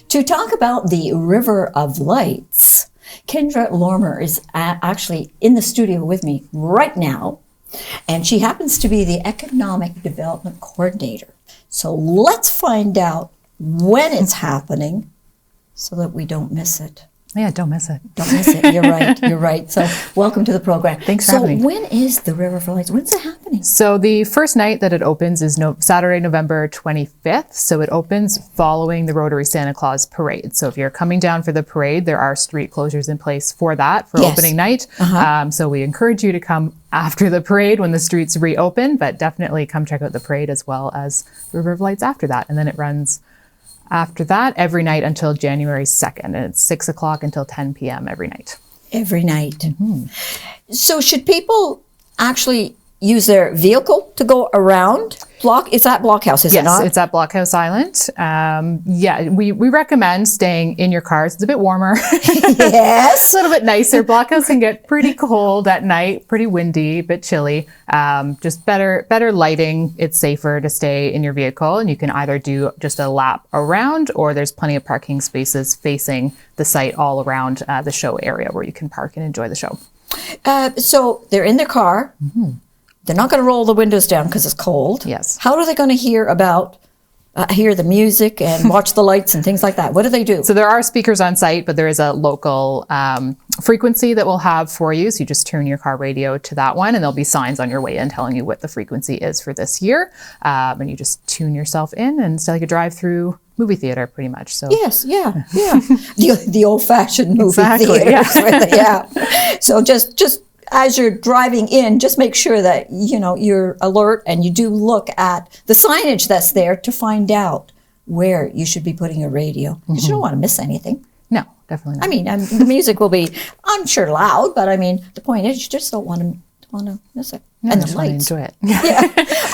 To talk about the River of Lights, Kendra Lorimer is actually in the studio with me right now, and she happens to be the Economic Development Coordinator. So let's find out when it's happening so that we don't miss it. Yeah, don't miss it. Don't miss it. You're right. You're right. So welcome to the program. Thanks for having me. So when is the River of Lights? When's it happening? So the first night that it opens is Saturday, November 25th. So it opens following the Rotary Santa Claus Parade. So if you're coming down for the parade, there are street closures in place for that, for opening night. So we encourage you to come after the parade when the streets reopen, but definitely come check out the parade as well as River of Lights after that. And then it runs after that every night until January 2nd. And it's 6 o'clock until 10 p.m. every night. Every night. So should people actually use their vehicle to go around? It's at Blockhouse, is it not? Yes, it's at Blockhouse Island. We recommend staying in your cars. It's a bit warmer. Yes. A little bit nicer. Blockhouse can get pretty cold at night, pretty windy, a bit chilly. Just better lighting. It's safer to stay in your vehicle, and you can either do just a lap around, or there's plenty of parking spaces facing the site all around the show area where you can park and enjoy the show. So they're in their car. They're not going to roll the windows down because it's cold. Yes. How are they going to hear the music and watch the lights and things like that? What do they do? So there are speakers on site, but there is a local frequency that we'll have for you. So you just tune your car radio to that one, and there'll be signs on your way in telling you what the frequency is for this year. And you just tune yourself in, and it's like a drive-through movie theater, pretty much. So yes, yeah. the old-fashioned movie theater. Yeah. So just as you're driving in, just make sure that you're alert and you do look at the signage that's there to find out where you should be putting your radio, because you don't want to miss anything. No, definitely not. I mean, the music will be, I'm sure, loud, but I mean, the point is you just don't want to miss it. No, and the lights. Enjoy it. Yeah.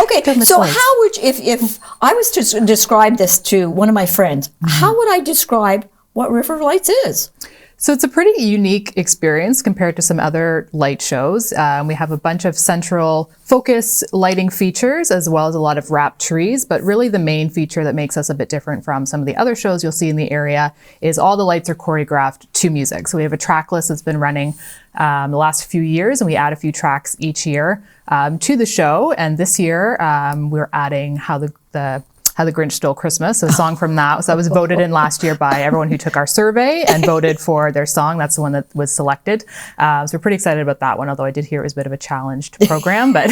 Okay. So how would if I was to describe this to one of my friends, how would I describe what River of Lights is? So it's a pretty unique experience compared to some other light shows. We have a bunch of central focus lighting features, as well as a lot of wrapped trees. But really the main feature that makes us a bit different from some of the other shows you'll see in the area is all the lights are choreographed to music. So we have a track list that's been running the last few years, and we add a few tracks each year to the show. And this year we're adding How the Grinch Stole Christmas, so a song from that. So that was voted in last year by everyone who took our survey and voted for their song. That's the one that was selected. So we're pretty excited about that one, although I did hear it was a bit of a challenged program, but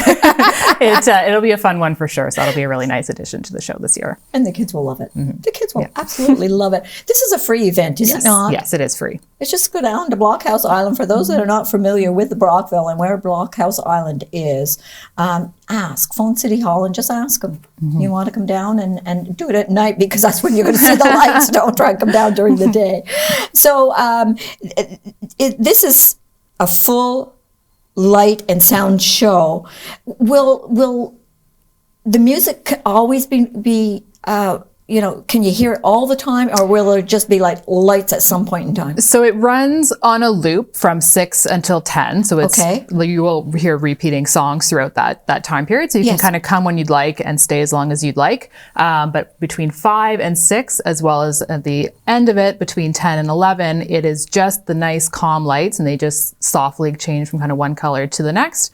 it'll be a fun one for sure. So that'll be a really nice addition to the show this year. And the kids will love it. The kids will absolutely love it. This is a free event, is it not? Yes, it is free. It's just go down to Blockhouse Island. For those that are not familiar with the Brockville and where Blockhouse Island is, phone City Hall and just ask them. You want to come down and do it at night, because that's when you're going to see the lights. Don't try and come down during the day. So this is a full light and sound show. Will the music always be can you hear it all the time, or will it just be like lights at some point in time? So it runs on a loop from 6 until 10. So you will hear repeating songs throughout that time period. So you can kind of come when you'd like and stay as long as you'd like. But between 5 and 6, as well as at the end of it, between 10 and 11, it is just the nice calm lights, and they just softly change from kind of one color to the next,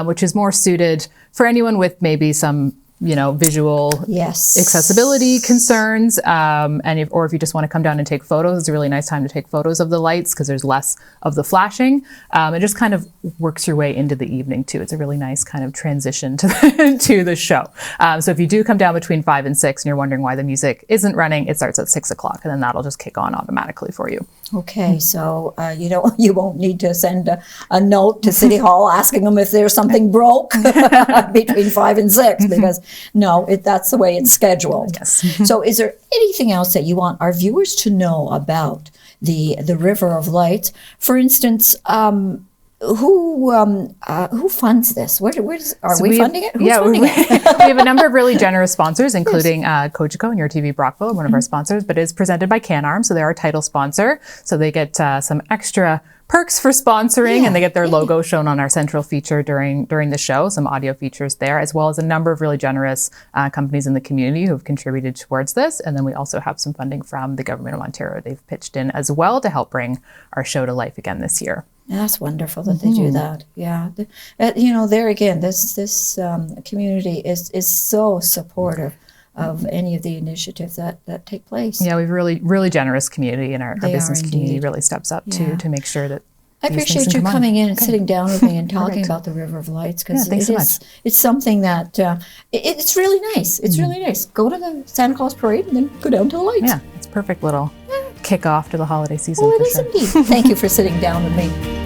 which is more suited for anyone with maybe some visual accessibility concerns. Or if you just want to come down and take photos, it's a really nice time to take photos of the lights because there's less of the flashing. It just kind of works your way into the evening too. It's a really nice kind of transition to the show. So if you do come down between 5 and 6 and you're wondering why the music isn't running, it starts at 6 o'clock, and then that'll just kick on automatically for you. Okay, so you won't need to send a note to City Hall asking them if there's something broke between 5 and 6, because that's the way it's scheduled. Yes. So is there anything else that you want our viewers to know about the River of Lights? For instance, who funds this? Are we funding it? Who's funding it? We have a number of really generous sponsors, including Cogeco and YourTV Brockville, one of our sponsors, but it's presented by CanArm, so they're our title sponsor. So they get some extra perks for sponsoring, and they get their logo shown on our central feature during the show, some audio features there, as well as a number of really generous companies in the community who have contributed towards this. And then we also have some funding from the Government of Ontario. They've pitched in as well to help bring our show to life again this year. That's wonderful that they do that. Yeah, there again, this community is so supportive of any of the initiatives that take place. Yeah, we have a really generous community, and our business community really steps up to make sure that I appreciate you coming in and sitting down with me and talking about the River of Lights, because it's something that it's really nice. It's really nice. Go to the Santa Claus parade and then go down to the lights. Yeah, it's a perfect little kick off to the holiday season. Well, it is indeed. Thank you for sitting down with me.